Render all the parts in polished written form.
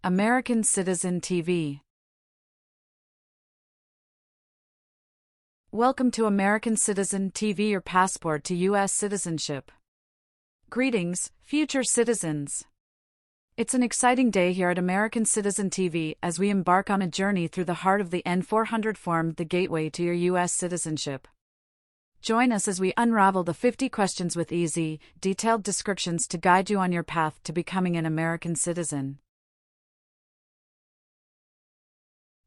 American Citizen TV. Welcome to American Citizen TV, your passport to U.S. citizenship. Greetings, future citizens. It's an exciting day here at American Citizen TV as we embark on a journey through the heart of the N-400 form, the gateway to your U.S. citizenship. Join us as we unravel the 50 questions with easy, detailed descriptions to guide you on your path to becoming an American citizen.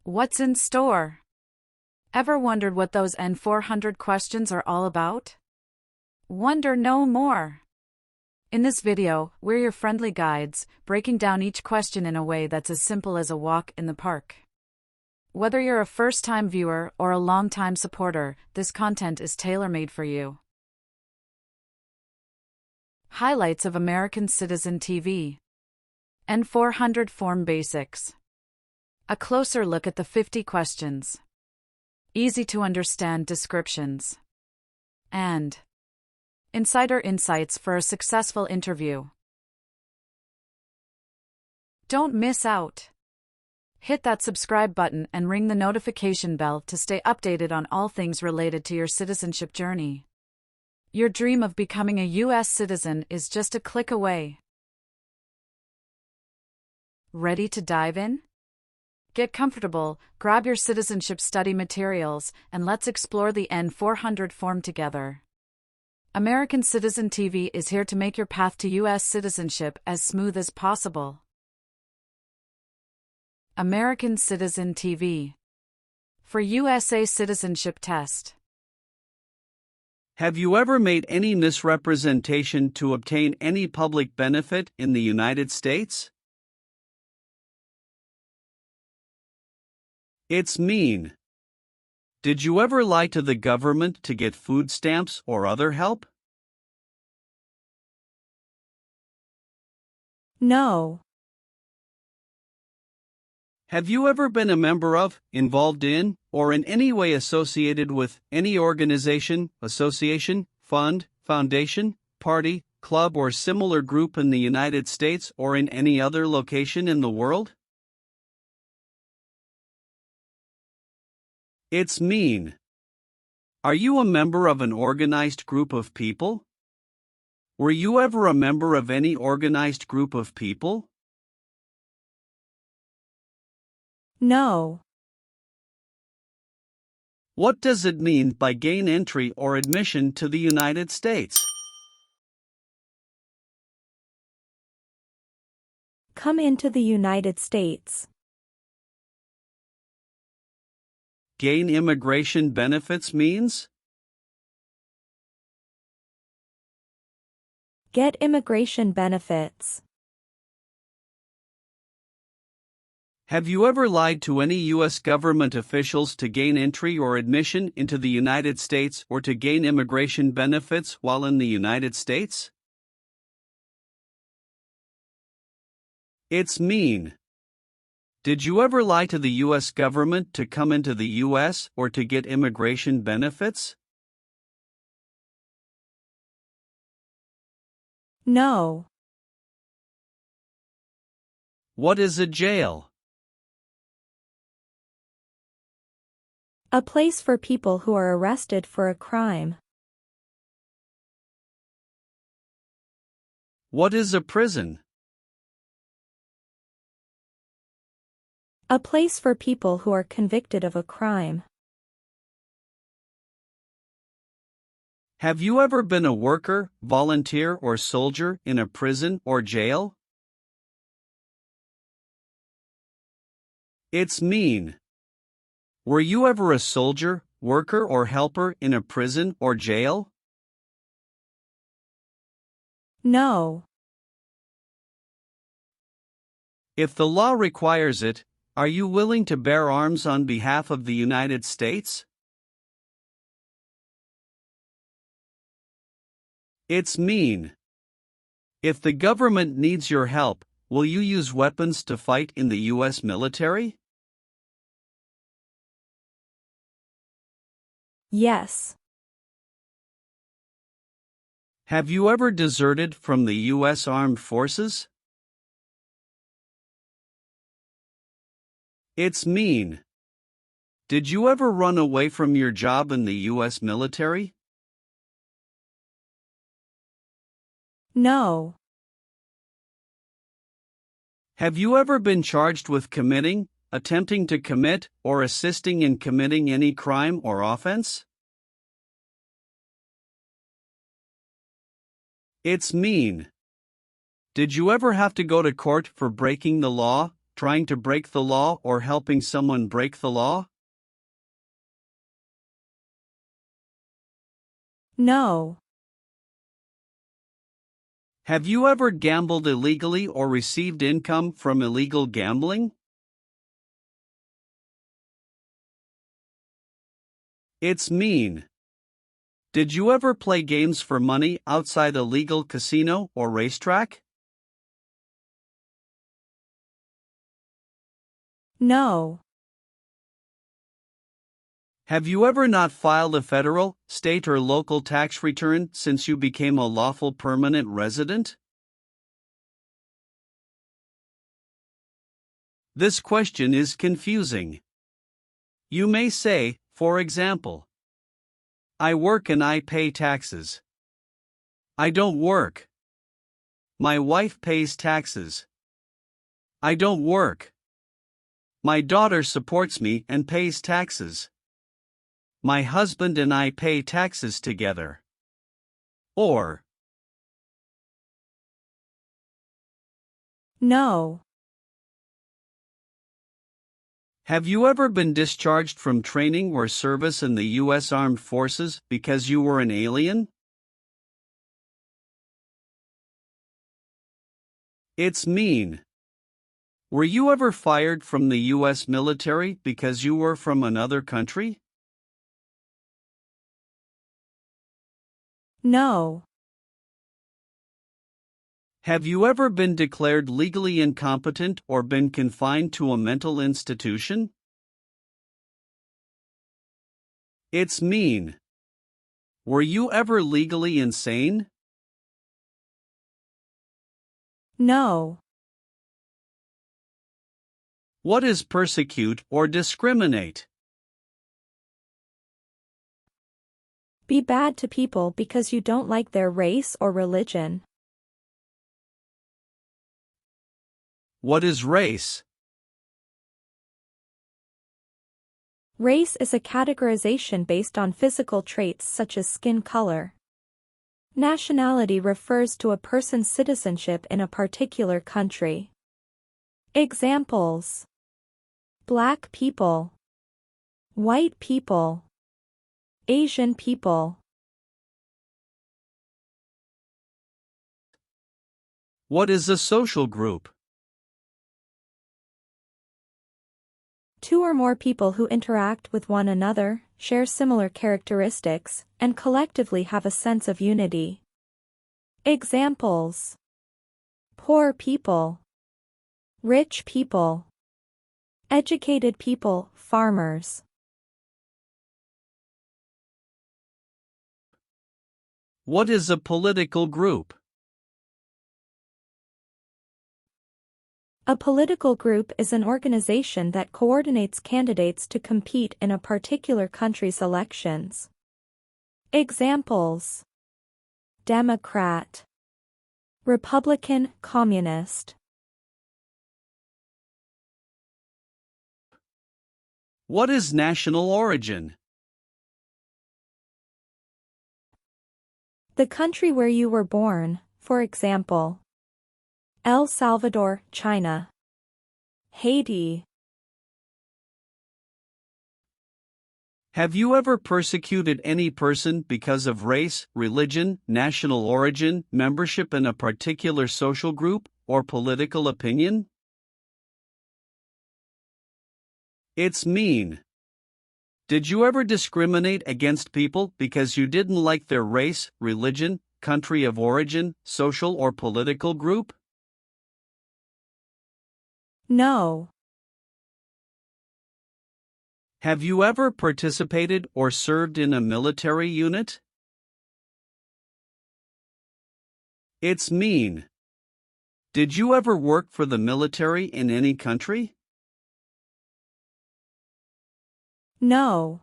What's in store? Ever wondered what those N-400 questions are all about? Wonder no more. In this video, we're your friendly guides, breaking down each question in a way that's as simple as a walk in the park. Whether you're a first-time viewer or a long-time supporter, this content is tailor-made for you. Highlights of American Citizen TV. N-400 Form Basics. A closer look at the 50 questions. Easy-to-understand descriptions. And insider insights for a successful interview. Don't miss out. Hit that subscribe button and ring the notification bell to stay updated on all things related to your citizenship journey. Your dream of becoming a U.S. citizen is just a click away. Ready to dive in? Get comfortable, grab your citizenship study materials, and let's explore the N-400 form together. American Citizen TV is here to make your path to U.S. citizenship as smooth as possible. American Citizen TV. For USA Citizenship Test. Have you ever made any misrepresentation to obtain any public benefit in the United States? It's mean. Did you ever lie to the government to get food stamps or other help? No. Have you ever been a member of, involved in, or in any way associated with any organization, association, fund, foundation, party, club, or similar group in the United States or in any other location in the world? It's mean. Are you a member of an organized group of people? Were you ever a member of any organized group of people? No. What does it mean by gain entry or admission to the United States? Come into the United States. Gain immigration benefits means? Get immigration benefits. Have you ever lied to any U.S. government officials to gain entry or admission into the United States or to gain immigration benefits while in the United States? It's mean. Did you ever lie to the U.S. government to come into the U.S. or to get immigration benefits? No. What is a jail? A place for people who are arrested for a crime. What is a prison? A place for people who are convicted of a crime. Have you ever been a worker, volunteer, or soldier in a prison or jail? It's mean. Were you ever a soldier, worker, or helper in a prison or jail? No. If the law requires it, are you willing to bear arms on behalf of the United States? It's mean. If the government needs your help, will you use weapons to fight in the U.S. military? Yes. Have you ever deserted from the U.S. Armed Forces? It's mean. Did you ever run away from your job in the U.S. military? No. Have you ever been charged with committing, attempting to commit, or assisting in committing any crime or offense? It's mean. Did you ever have to go to court for breaking the law, trying to break the law, or helping someone break the law? No. Have you ever gambled illegally or received income from illegal gambling? It's mean. Did you ever play games for money outside a legal casino or racetrack? No. Have you ever not filed a federal, state, or local tax return since you became a lawful permanent resident? This question is confusing. You may say, for example, I work and I pay taxes. I don't work. My wife pays taxes. I don't work. My daughter supports me and pays taxes. My husband and I pay taxes together. Or, No. have you ever been discharged from training or service in the U.S. Armed Forces because you were an alien? It's mean. Were you ever fired from the U.S. military because you were from another country? No. Have you ever been declared legally incompetent or been confined to a mental institution? It's mean. Were you ever legally insane? No. What is persecute or discriminate? Be bad to people because you don't like their race or religion. What is race? Race is a categorization based on physical traits such as skin color. Nationality refers to a person's citizenship in a particular country. Examples: Black people, white people, Asian people. What is a social group? Two or more people who interact with one another, share similar characteristics, and collectively have a sense of unity. Examples: poor people, rich people, educated people, farmers. What is a political group? A political group is an organization that coordinates candidates to compete in a particular country's elections. Examples: Democrat, Republican, Communist. What is national origin? The country where you were born, for example, El Salvador, China, Haiti. Have you ever persecuted any person because of race, religion, national origin, membership in a particular social group, or political opinion? It's mean. Did you ever discriminate against people because you didn't like their race, religion, country of origin, social or political group? No. Have you ever participated or served in a military unit? It's mean. Did you ever work for the military in any country? No.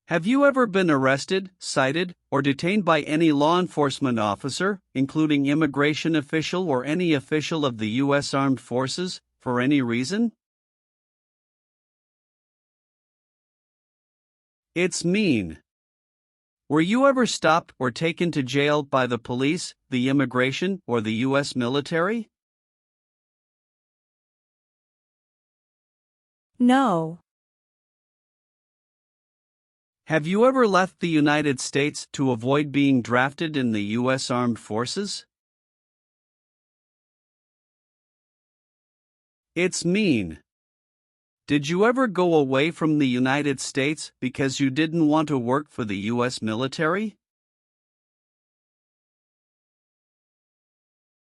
Have you ever been arrested, cited, or detained by any law enforcement officer, including immigration official or any official of the U.S. Armed Forces, for any reason? It's mean. Were you ever stopped or taken to jail by the police, the immigration, or the U.S. military? No. Have you ever left the United States to avoid being drafted in the U.S. Armed Forces? It's mean. Did you ever go away from the United States because you didn't want to work for the U.S. military?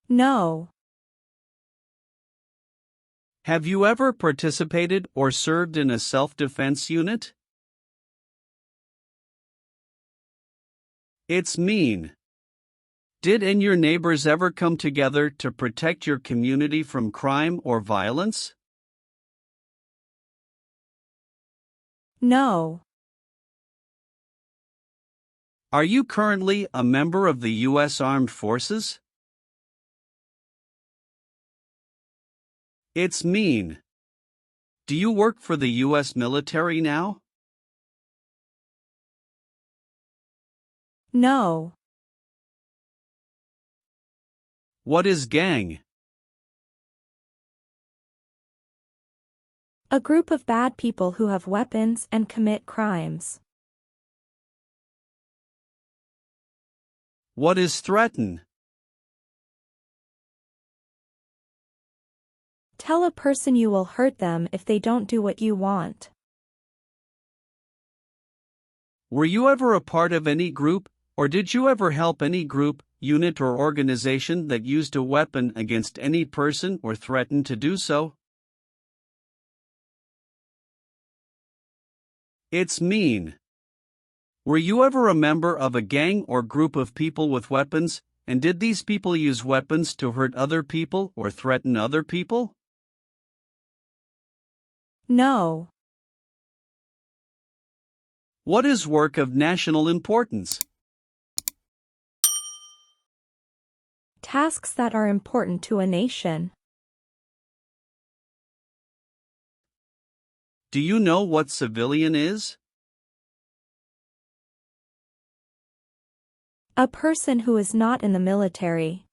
No. Have you ever participated or served in a self-defense unit? It's mean. Did and your neighbors ever come together to protect your community from crime or violence? No. Are you currently a member of the U.S. Armed Forces? It's mean. Do you work for the U.S. military now? No. What is gang? A group of bad people who have weapons and commit crimes. What is threaten? Tell a person you will hurt them if they don't do what you want. Were you ever a part of any group, or did you ever help any group, unit or organization that used a weapon against any person or threatened to do so? It's mean. Were you ever a member of a gang or group of people with weapons, and did these people use weapons to hurt other people or threaten other people? No. What is work of national importance? Tasks that are important to a nation. Do you know what civilian is? A person who is not in the military.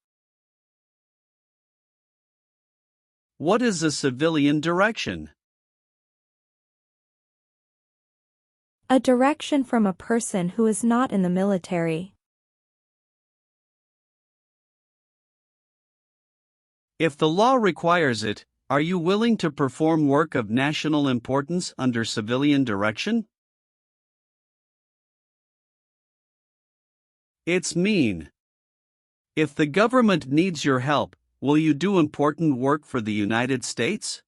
What is a civilian direction? A direction from a person who is not in the military. If the law requires it, are you willing to perform work of national importance under civilian direction? It's mean. If the government needs your help, will you do important work for the United States?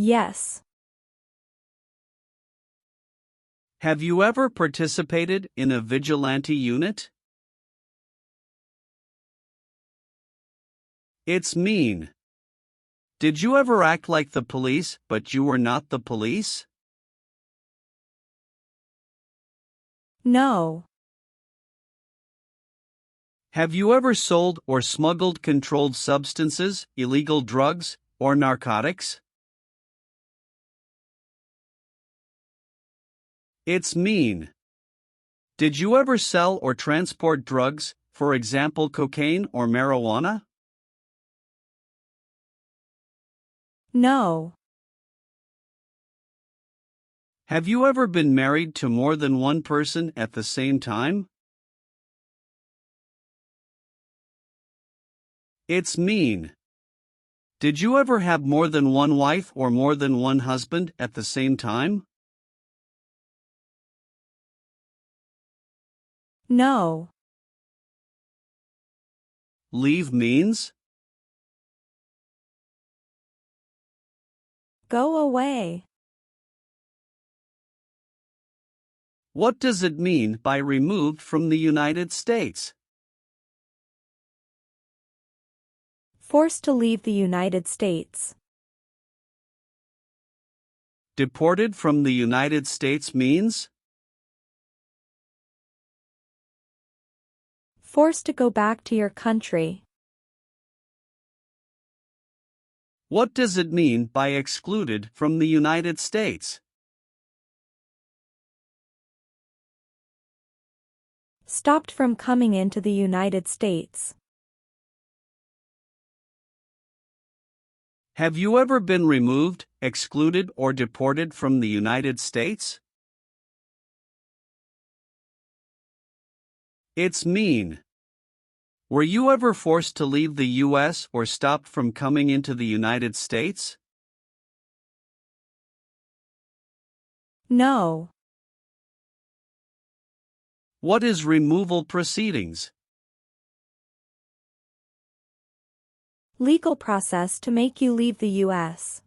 Yes. Have you ever participated in a vigilante unit? It's mean. Did you ever act like the police, but you were not the police? No. Have you ever sold or smuggled controlled substances, illegal drugs, or narcotics? It's mean. Did you ever sell or transport drugs, for example cocaine or marijuana? No. Have you ever been married to more than one person at the same time? It's mean. Did you ever have more than one wife or more than one husband at the same time? No. Leave means? Go away. What does it mean by removed from the United States? Forced to leave the United States. Deported from the United States means? Forced to go back to your country. What does it mean by excluded from the United States? Stopped from coming into the United States. Have you ever been removed, excluded, or deported from the United States? It's mean. Were you ever forced to leave the U.S. or stopped from coming into the United States? No. What is removal proceedings? Legal process to make you leave the U.S.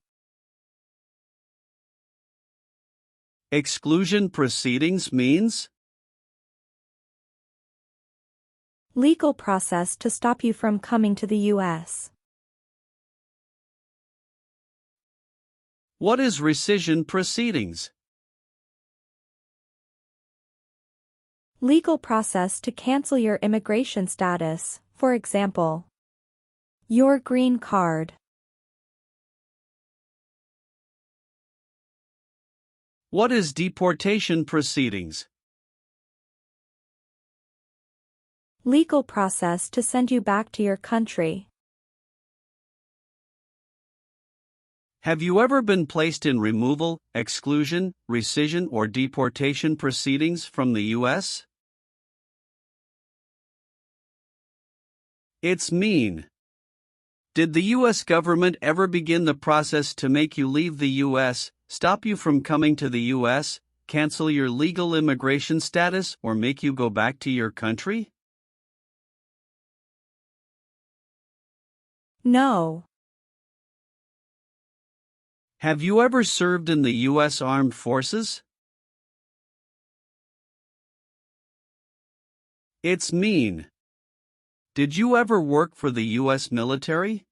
Exclusion proceedings means? Legal process to stop you from coming to the U.S. What is rescission proceedings? Legal process to cancel your immigration status, for example, your green card. What is deportation proceedings? Legal process to send you back to your country. Have you ever been placed in removal, exclusion, rescission, or deportation proceedings from the U.S.? It's mean. Did the U.S. government ever begin the process to make you leave the U.S., stop you from coming to the U.S., cancel your legal immigration status, or make you go back to your country? No. Have you ever served in the U.S. Armed Forces? It's mean. Did you ever work for the U.S. military?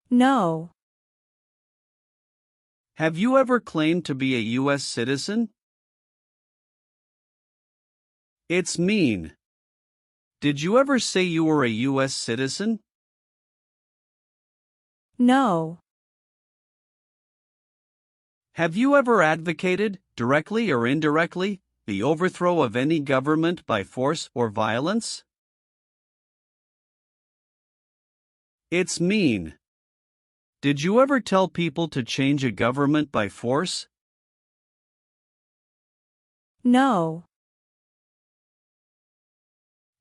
No. Have you ever claimed to be a U.S. citizen? It's mean. Did you ever say you were a U.S. citizen? No. Have you ever advocated, directly or indirectly, the overthrow of any government by force or violence? It's mean. Did you ever tell people to change a government by force? No.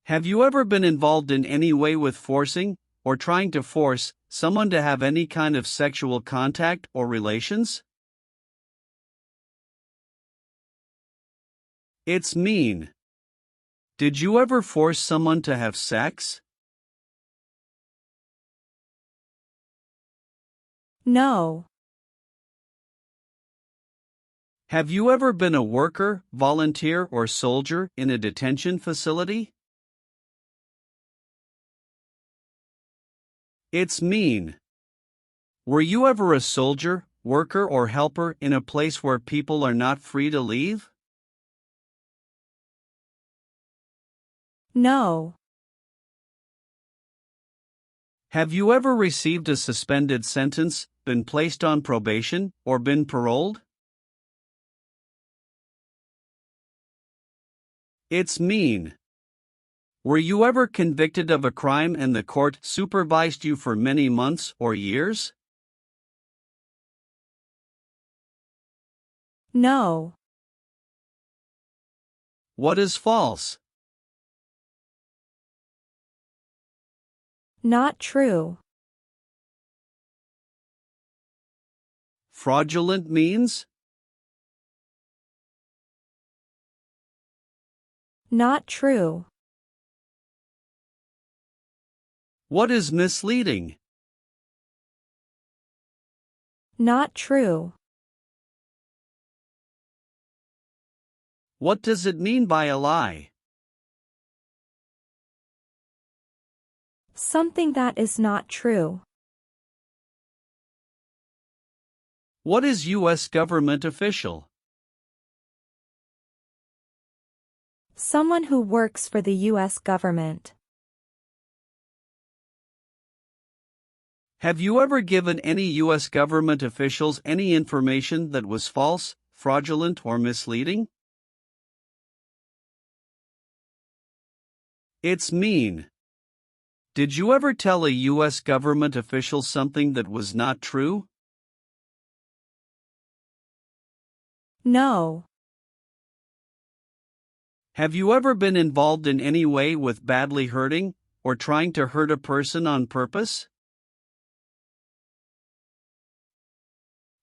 Have you ever been involved in any way with forcing, or trying to force, someone to have any kind of sexual contact or relations? It's mean. Did you ever force someone to have sex? No. Have you ever been a worker, volunteer, or soldier in a detention facility? It's mean. Were you ever a soldier, worker, or helper in a place where people are not free to leave? No. Have you ever received a suspended sentence, been placed on probation, or been paroled? It's mean. Were you ever convicted of a crime and the court supervised you for many months or years? No. What is false? Not true. Fraudulent means? Not true. What is misleading? Not true. What does it mean by a lie? Something that is not true. What is U.S. government official? Someone who works for the U.S. government. Have you ever given any U.S. government officials any information that was false, fraudulent, or misleading? It's mean. Did you ever tell a U.S. government official something that was not true? No. Have you ever been involved in any way with badly hurting, or trying to hurt a person on purpose?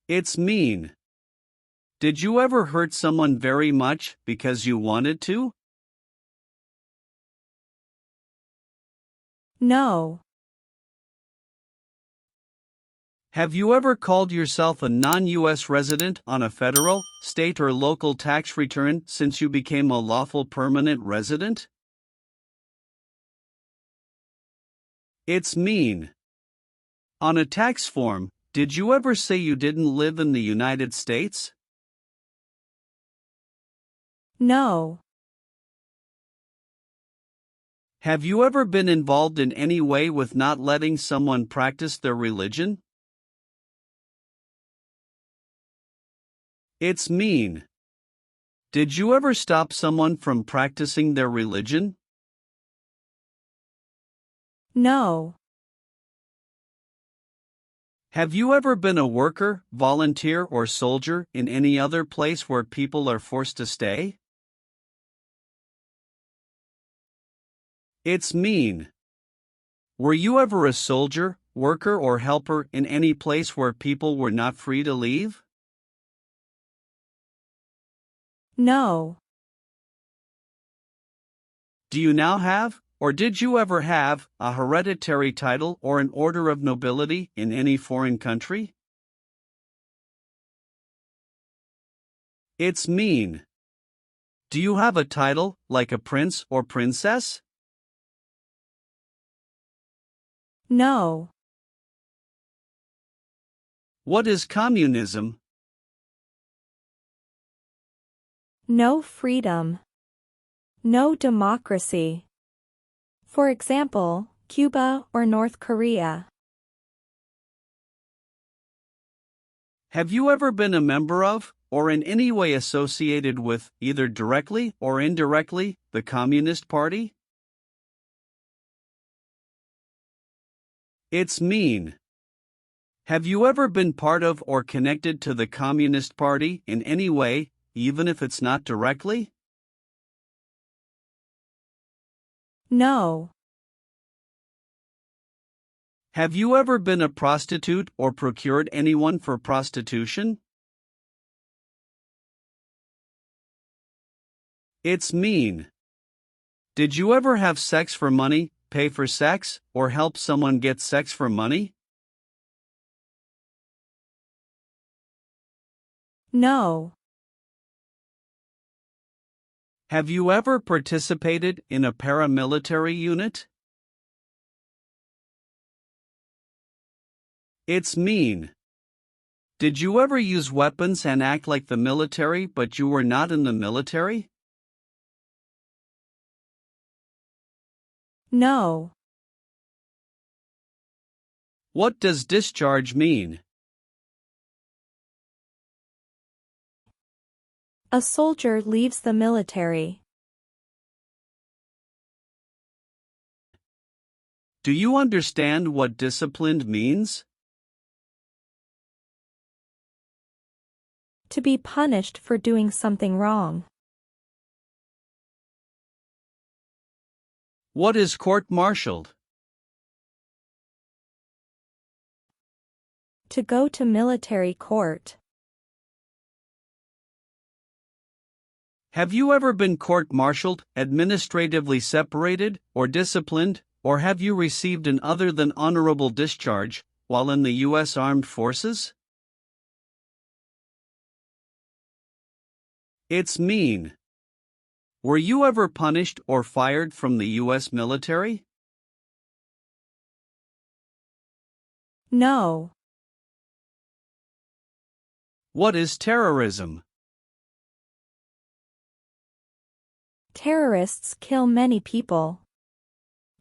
It's mean. Did you ever hurt someone very much because you wanted to? No. Have you ever called yourself a non-U.S. resident on a federal, state, or local tax return since you became a lawful permanent resident? It's mean. On a tax form, did you ever say you didn't live in the United States? No. Have you ever been involved in any way with not letting someone practice their religion? It's mean. Did you ever stop someone from practicing their religion? No. Have you ever been a worker, volunteer, or soldier in any other place where people are forced to stay? It's mean. Were you ever a soldier, worker, or helper in any place where people were not free to leave? No. Do you now have, or did you ever have, a hereditary title or an order of nobility in any foreign country? It's mean. Do you have a title, like a prince or princess? No. What is communism? No freedom. No democracy. For example, Cuba or North Korea. Have you ever been a member of, or in any way associated with, either directly or indirectly, the Communist Party? It's mean. Have you ever been part of or connected to the Communist Party in any way, even if it's not directly? No. Have you ever been a prostitute or procured anyone for prostitution? It's mean. Did you ever have sex for money, pay for sex, or help someone get sex for money? No. Have you ever participated in a paramilitary unit? It's mean. Did you ever use weapons and act like the military but you were not in the military? No. What does discharge mean? A soldier leaves the military. Do you understand what disciplined means? To be punished for doing something wrong. What is court-martialed? To go to military court. Have you ever been court-martialed, administratively separated, or disciplined, or have you received an other than honorable discharge while in the U.S. Armed Forces? It's mean. Were you ever punished or fired from the U.S. military? No. What is terrorism? Terrorists kill many people.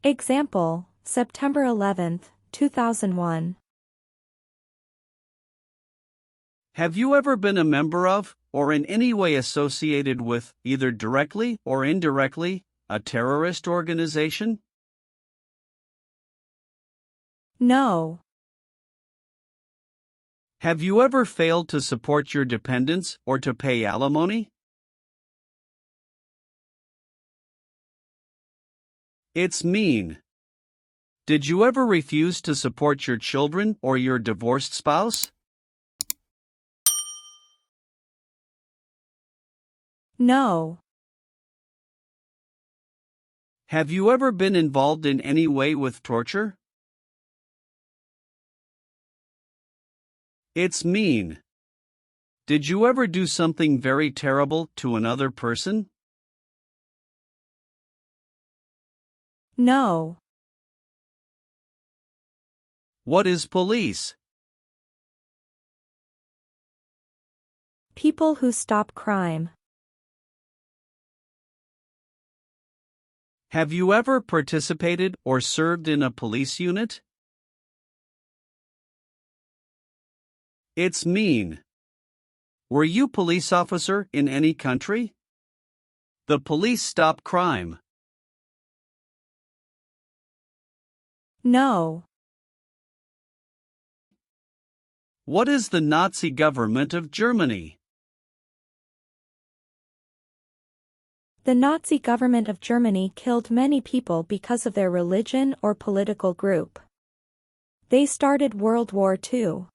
Example, September 11, 2001. Have you ever been a member of, or in any way associated with, either directly or indirectly, a terrorist organization? No. Have you ever failed to support your dependents or to pay alimony? It's mean. Did you ever refuse to support your children or your divorced spouse? No. Have you ever been involved in any way with torture? It's mean. Did you ever do something very terrible to another person? No. What is police? People who stop crime. Have you ever participated or served in a police unit? It's mean. Were you police officer in any country? The police stop crime. No. What is the Nazi government of Germany? The Nazi government of Germany killed many people because of their religion or political group. They started World War II.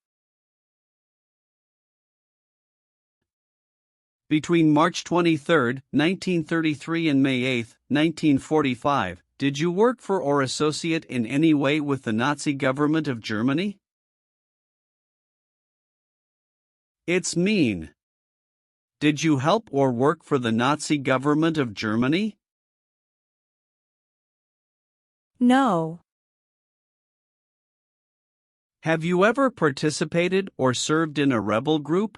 Between March 23, 1933 and May 8, 1945, did you work for or associate in any way with the Nazi government of Germany? It's mean. Did you help or work for the Nazi government of Germany? No. Have you ever participated or served in a rebel group?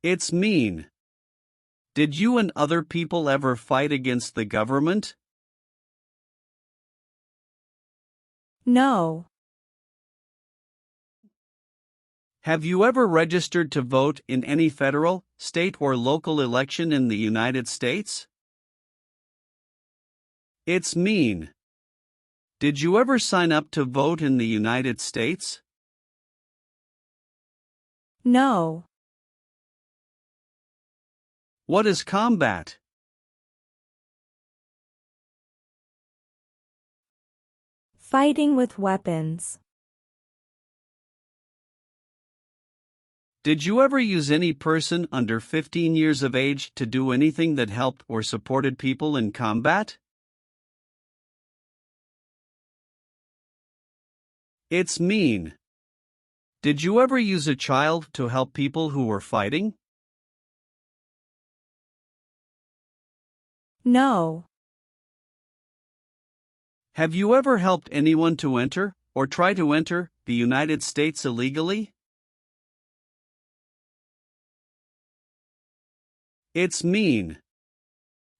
It's mean. Did you and other people ever fight against the government? No. Have you ever registered to vote in any federal, state, or local election in the United States? It's mean. Did you ever sign up to vote in the United States? No. What is combat? Fighting with weapons. Did you ever use any person under 15 years of age to do anything that helped or supported people in combat? It's mean. Did you ever use a child to help people who were fighting? No. Have you ever helped anyone to enter, or try to enter, the United States illegally? It's mean.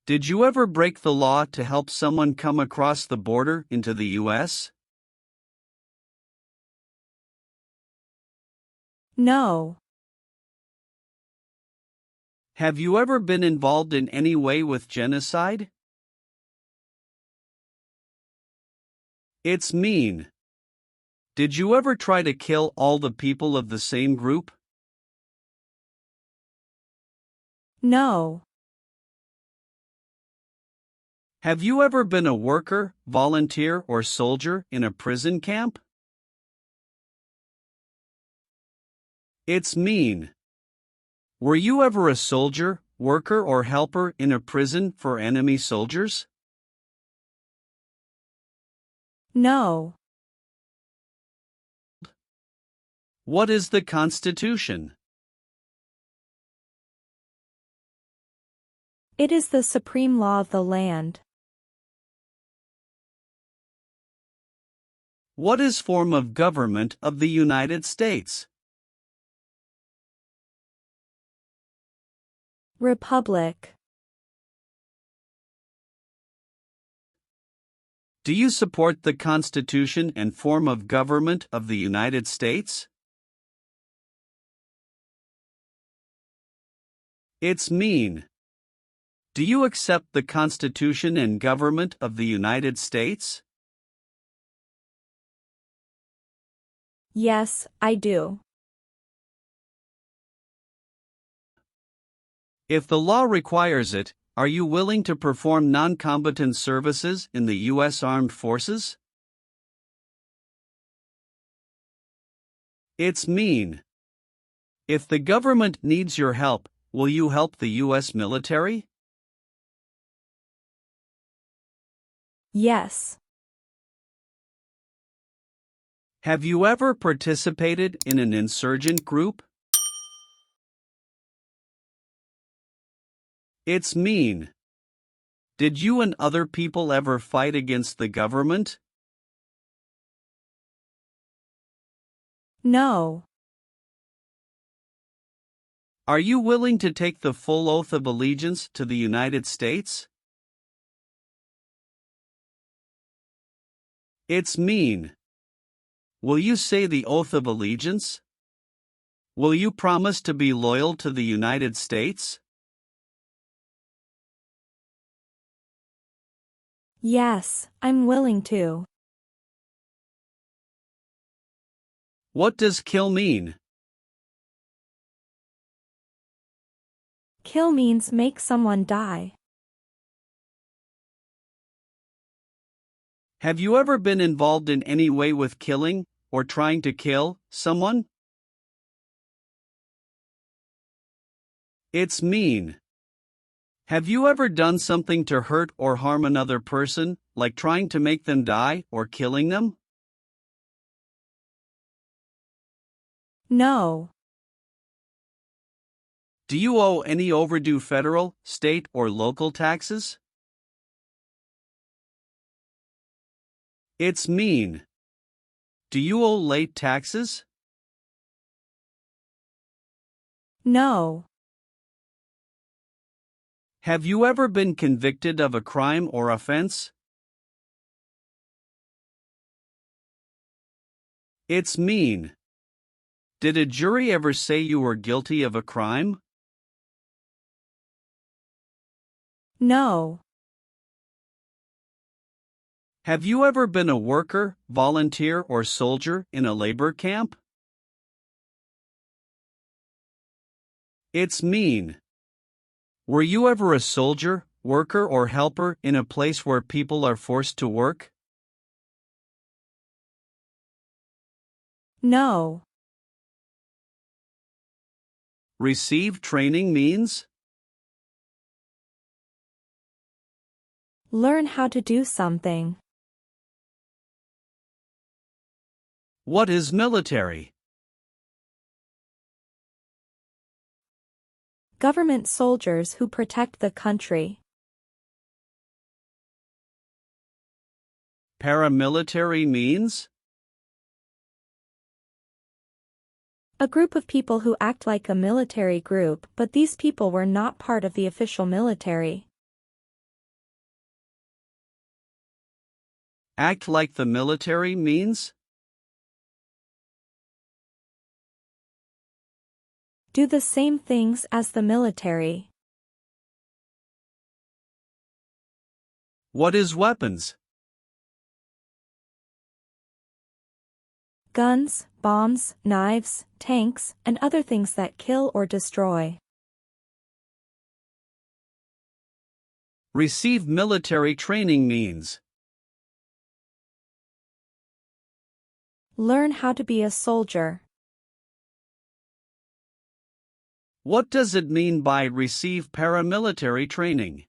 Did you ever break the law to help someone come across the border into the U.S.? No. Have you ever been involved in any way with genocide? It's mean. Did you ever try to kill all the people of the same group? No. Have you ever been a worker, volunteer, or soldier in a prison camp? It's mean. Were you ever a soldier, worker, or helper in a prison for enemy soldiers? No. What is the Constitution? It is the supreme law of the land. What is form of government of the United States? Republic. Do you support the Constitution and form of government of the United States? It's mean. Do you accept the Constitution and government of the United States? Yes, I do. If the law requires it, are you willing to perform non-combatant services in the U.S. Armed Forces? It's mean. If the government needs your help, will you help the U.S. military? Yes. Have you ever participated in an insurgent group? It's mean. Did you and other people ever fight against the government? No. Are you willing to take the full oath of allegiance to the United States? It's mean. Will you say the oath of allegiance? Will you promise to be loyal to the United States? Yes, I'm willing to. What does kill mean? Kill means make someone die. Have you ever been involved in any way with killing, or trying to kill, someone? It's mean. Have you ever done something to hurt or harm another person, like trying to make them die or killing them? No. Do you owe any overdue federal, state, or local taxes? It's mean. Do you owe late taxes? No. Have you ever been convicted of a crime or offense? It's mean. Did a jury ever say you were guilty of a crime? No. Have you ever been a worker, volunteer, or soldier in a labor camp? It's mean. Were you ever a soldier, worker, or helper in a place where people are forced to work? No. Receive training means? Learn how to do something. What is military? Government soldiers who protect the country. Paramilitary means? A group of people who act like a military group, but these people were not part of the official military. Act like the military means? Do the same things as the military. What is weapons? Guns, bombs, knives, tanks, and other things that kill or destroy. Receive military training means? Learn how to be a soldier. What does it mean by receive paramilitary training?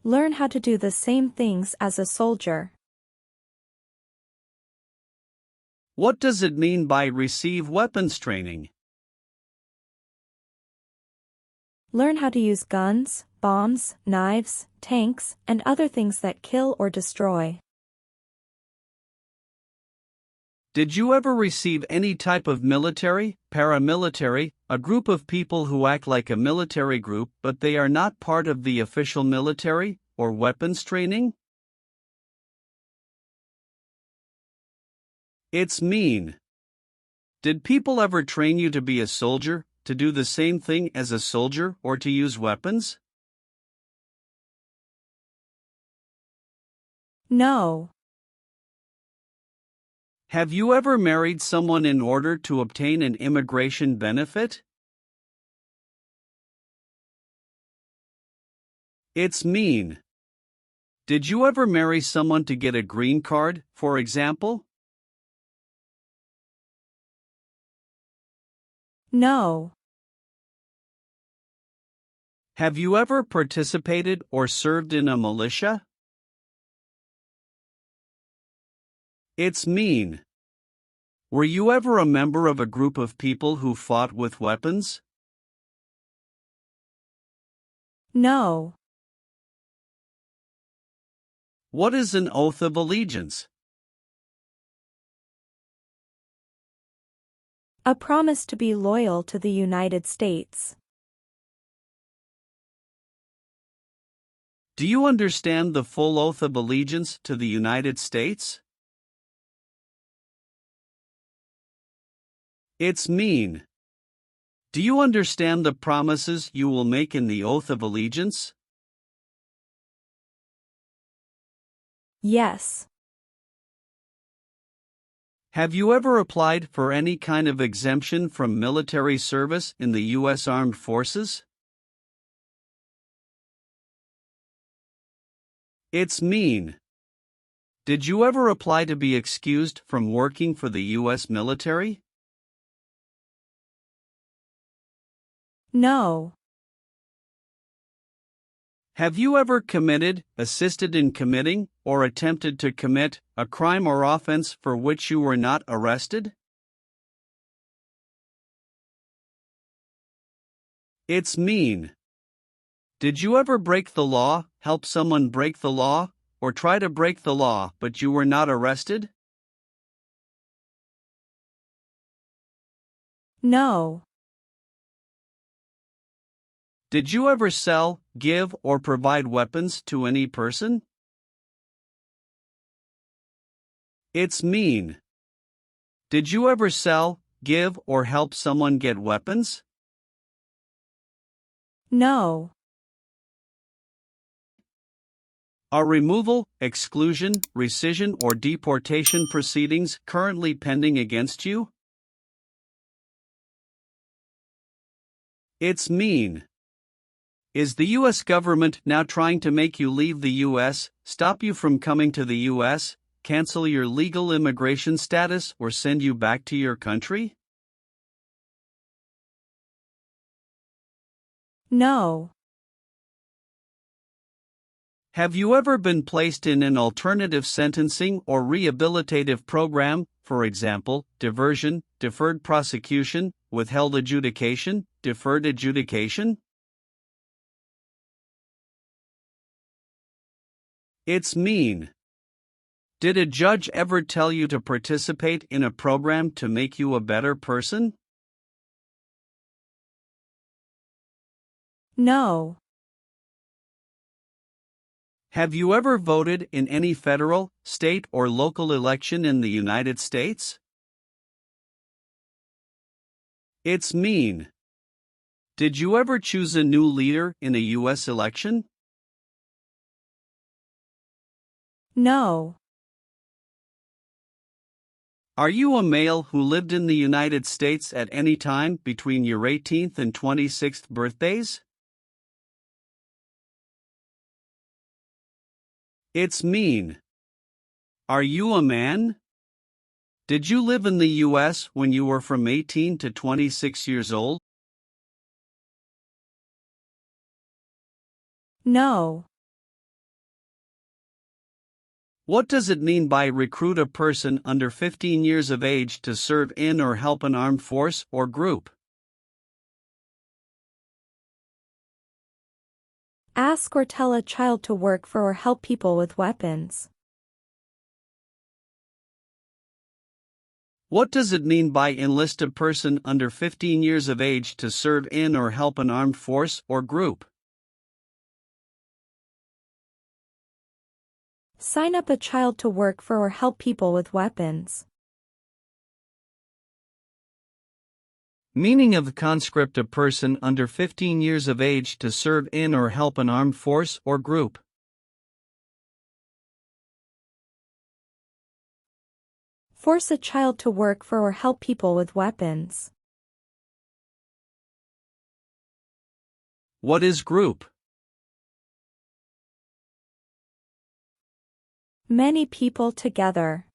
Learn how to do the same things as a soldier. What does it mean by receive weapons training? Learn how to use guns, bombs, knives, tanks, and other things that kill or destroy. Did you ever receive any type of military, paramilitary, a group of people who act like a military group but they are not part of the official military, or weapons training? It's mean. Did people ever train you to be a soldier, to do the same thing as a soldier, or to use weapons? No. Have you ever married someone in order to obtain an immigration benefit? It's mean. Did you ever marry someone to get a green card, for example? No. Have you ever participated or served in a militia? It's mean. Were you ever a member of a group of people who fought with weapons? No. What is an oath of allegiance? A promise to be loyal to the United States. Do you understand the full oath of allegiance to the United States? It's mean. Do you understand the promises you will make in the oath of allegiance? Yes. Have you ever applied for any kind of exemption from military service in the U.S. Armed Forces? It's mean. Did you ever apply to be excused from working for the U.S. military? No. Have you ever committed, assisted in committing, or attempted to commit a crime or offense for which you were not arrested? It's mean. Did you ever break the law, help someone break the law, or try to break the law but you were not arrested? No. Did you ever sell, give, or provide weapons to any person? It's mean. Did you ever sell, give, or help someone get weapons? No. Are removal, exclusion, rescission, or deportation proceedings currently pending against you? It's mean. Is the U.S. government now trying to make you leave the U.S., stop you from coming to the U.S., cancel your legal immigration status, or send you back to your country? No. Have you ever been placed in an alternative sentencing or rehabilitative program, for example, diversion, deferred prosecution, withheld adjudication, deferred adjudication? It's mean. Did a judge ever tell you to participate in a program to make you a better person? No. Have you ever voted in any federal, state, or local election in the United States? It's mean. Did you ever choose a new leader in a U.S. election? No. Are you a male who lived in the United States at any time between your 18th and 26th birthdays? It's mean. Are you a man? Did you live in the U.S. when you were from 18 to 26 years old? No. What does it mean by recruit a person under 15 years of age to serve in or help an armed force or group? Ask or tell a child to work for or help people with weapons. What does it mean by enlist a person under 15 years of age to serve in or help an armed force or group? Sign up a child to work for or help people with weapons. Meaning of conscript a person under 15 years of age to serve in or help an armed force or group. Force a child to work for or help people with weapons. What is group? Many people together.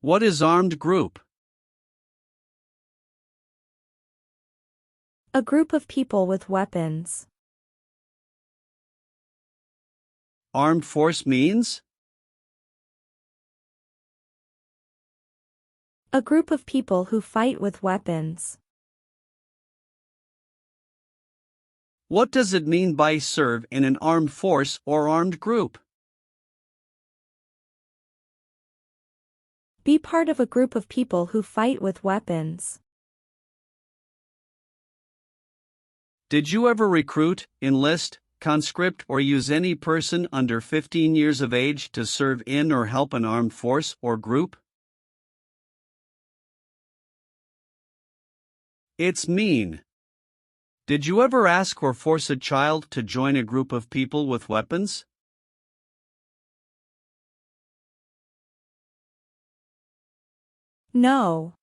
What is armed group? A group of people with weapons. Armed force means? A group of people who fight with weapons. What does it mean by serve in an armed force or armed group? Be part of a group of people who fight with weapons. Did you ever recruit, enlist, conscript, or use any person under 15 years of age to serve in or help an armed force or group? It's mean. Did you ever ask or force a child to join a group of people with weapons? No.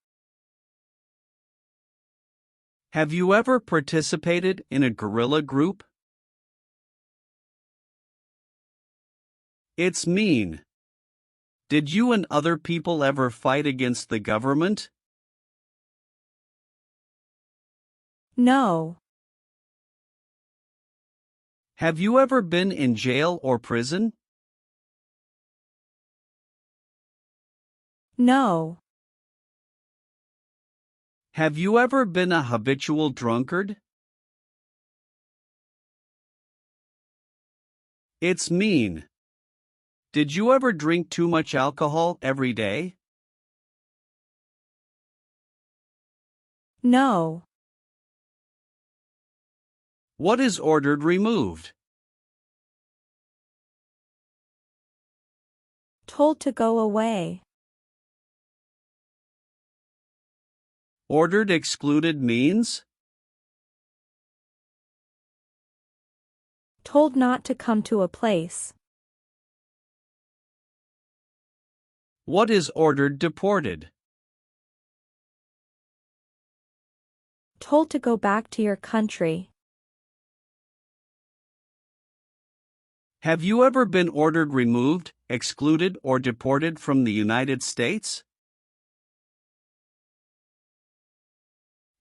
Have you ever participated in a guerrilla group? It's mean. Did you and other people ever fight against the government? No. Have you ever been in jail or prison? No. Have you ever been a habitual drunkard? It's mean. Did you ever drink too much alcohol every day? No. What is ordered removed? Told to go away. Ordered excluded means? Told not to come to a place. What is ordered deported? Told to go back to your country. Have you ever been ordered removed, excluded, or deported from the United States?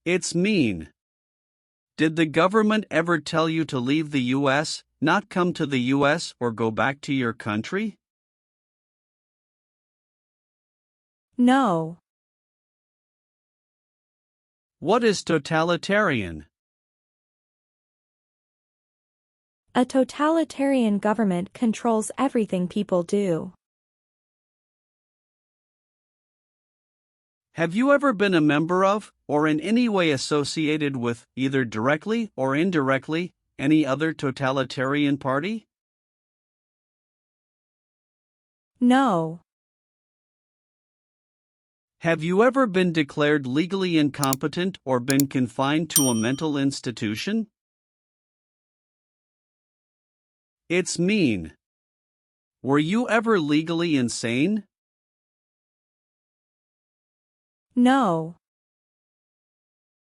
It's mean. Did the government ever tell you to leave the U.S., not come to the U.S., or go back to your country? No. What is totalitarian? A totalitarian government controls everything people do. Have you ever been a member of, or in any way associated with, either directly or indirectly, any other totalitarian party? No. Have you ever been declared legally incompetent or been confined to a mental institution? It's mean. Were you ever legally insane? No.